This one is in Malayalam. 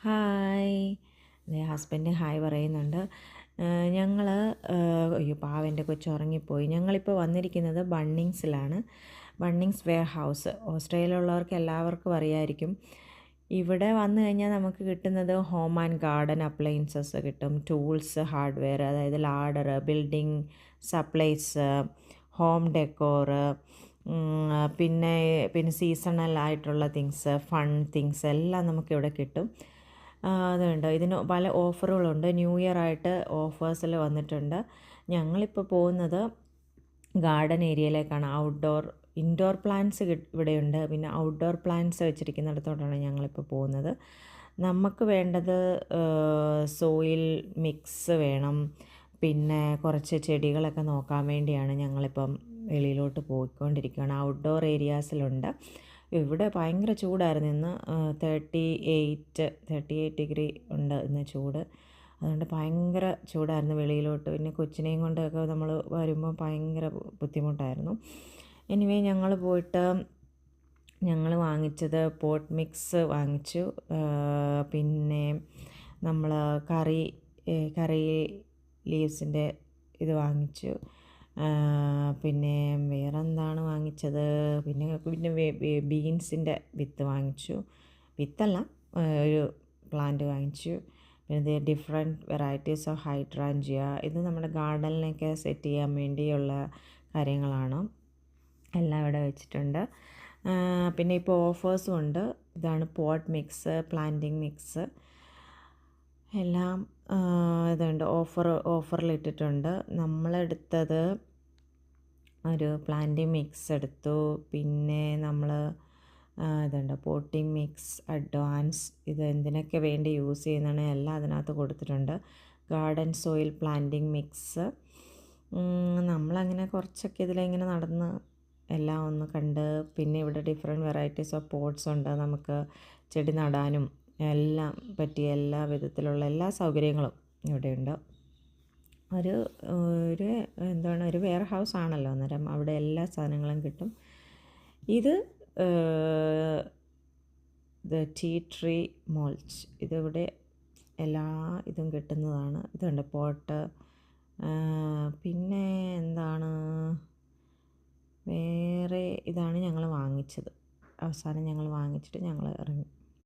ഹായ്. ദേ ഹസ്ബൻഡ് ഹായ് പറയുന്നുണ്ട്. ഞങ്ങൾ അയ്യോ പാവം എൻ്റെ കൊച്ച് ഉറങ്ങിപ്പോയി. ഞങ്ങളിപ്പോൾ വന്നിരിക്കുന്നത് ബണ്ണിങ്സിലാണ്. ബണ്ണിങ്സ് വെയർഹൗസ് ഓസ്ട്രേലിയയിലുള്ളവർക്ക് എല്ലാവർക്കും അറിയായിരിക്കും. ഇവിടെ വന്നു കഴിഞ്ഞാൽ നമുക്ക് കിട്ടുന്നത് ഹോം ആൻഡ് ഗാർഡൻ അപ്ലയൻസസ് കിട്ടും, ടൂൾസ്, ഹാർഡ്വെയർ, അതായത് ലാഡർ, ബിൽഡിംഗ് സപ്ലൈസ്, ഹോം ഡെക്കോറ്, പിന്നെ പിന്നെ സീസണൽ ആയിട്ടുള്ള തിങ്സ്, ഫൺ തിങ്സ് എല്ലാം നമുക്കിവിടെ കിട്ടും. അതുണ്ട്. ഇതിന് പല ഓഫറുകളുണ്ട്. ന്യൂ ഇയർ ആയിട്ട് ഓഫേഴ്സിൽ വന്നിട്ടുണ്ട്. ഞങ്ങളിപ്പോൾ പോകുന്നത് ഗാർഡൻ ഏരിയയിലേക്കാണ്. ഇൻഡോർ പ്ലാന്റ്സ് ഇവിടെയുണ്ട്. പിന്നെ ഔട്ട്ഡോർ പ്ലാന്റ്സ് വെച്ചിരിക്കുന്നിടത്തോട്ടാണ് ഞങ്ങളിപ്പോൾ പോകുന്നത്. നമുക്ക് വേണ്ടത് സോയിൽ മിക്സ് വേണം. പിന്നെ കുറച്ച് ചെടികളൊക്കെ നോക്കാൻ വേണ്ടിയാണ് ഞങ്ങളിപ്പം വെളിയിലോട്ട് പോയിക്കൊണ്ടിരിക്കുകയാണ്. ഔട്ട്ഡോർ ഏരിയാസിലുണ്ട്. ഇവിടെ ഭയങ്കര ചൂടായിരുന്നു ഇന്ന്. 38 ഡിഗ്രി ഉണ്ട് ഇന്ന് ചൂട്. അതുകൊണ്ട് ഭയങ്കര ചൂടായിരുന്നു വെളിയിലോട്ട്. പിന്നെ കൊച്ചിനെയും കൊണ്ടൊക്കെ നമ്മൾ വരുമ്പോൾ ഭയങ്കര ബുദ്ധിമുട്ടായിരുന്നു. എനിവേ ഞങ്ങൾ വാങ്ങിച്ചത് പോട്ട് മിക്സ് വാങ്ങിച്ചു. പിന്നെ നമ്മൾ കറി ലീവ്സിൻ്റെ ഇത് വാങ്ങിച്ചു. പിന്നെ വേറെ എന്താണ് വാങ്ങിച്ചത്, പിന്നെ ബീൻസിൻ്റെ വിത്ത് വാങ്ങിച്ചു. വിത്തല്ല, ഒരു പ്ലാന്റ് വാങ്ങിച്ചു. പിന്നെ ഡിഫറെൻറ്റ് വെറൈറ്റീസ് ഓഫ് ഹൈഡ്രാഞ്ചിയ. ഇത് നമ്മുടെ ഗാർഡനിലൊക്കെ സെറ്റ് ചെയ്യാൻ വേണ്ടിയുള്ള കാര്യങ്ങളാണ്. എല്ലാം ഇവിടെ വെച്ചിട്ടുണ്ട്. പിന്നെ ഇപ്പോൾ ഓഫേഴ്സും ഉണ്ട്. ഇതാണ് പോട്ട് മിക്സ്, പ്ലാന്റിംഗ് മിക്സ് എല്ലാം ഇതുണ്ട്, ഓഫറിലിട്ടിട്ടുണ്ട്. നമ്മളെടുത്തത് ഒരു പ്ലാന്റിംഗ് മിക്സ് എടുത്തു. പിന്നെ നമ്മൾ ഇതുണ്ട് പോട്ടിംഗ് മിക്സ് അഡ്വാൻസ്. ഇത് എന്തിനൊക്കെ വേണ്ടി യൂസ് ചെയ്യുന്നതാണ് എല്ലാം അതിനകത്ത് കൊടുത്തിട്ടുണ്ട്. Garden soil planting mix. നമ്മളങ്ങനെ കുറച്ചൊക്കെ ഇതിലിങ്ങനെ നടന്ന് എല്ലാം ഒന്ന് കണ്ട്. പിന്നെ ഇവിടെ ഡിഫറെൻറ്റ് വെറൈറ്റീസ് ഓഫ് പോട്ട്സ് ഉണ്ട്. നമുക്ക് ചെടി നടാനും എല്ലാം പറ്റിയ എല്ലാ വിധത്തിലുള്ള എല്ലാ സൗകര്യങ്ങളും ഇവിടെയുണ്ട്. ഒരു വെയർ ഹൗസ് ആണല്ലോ, അന്നേരം അവിടെ എല്ലാ സാധനങ്ങളും കിട്ടും. ഇത് ടീ ട്രീ മോൾച്ച്. ഇതിവിടെ എല്ലാ ഇതും കിട്ടുന്നതാണ്. ഇതുണ്ട് പോട്ട്. പിന്നെ എന്താണ് വേറെ, ഇതാണ് ഞങ്ങൾ വാങ്ങിച്ചത്. അവസാനം ഞങ്ങൾ വാങ്ങിച്ചിട്ട് ഞങ്ങൾ ഇറങ്ങി.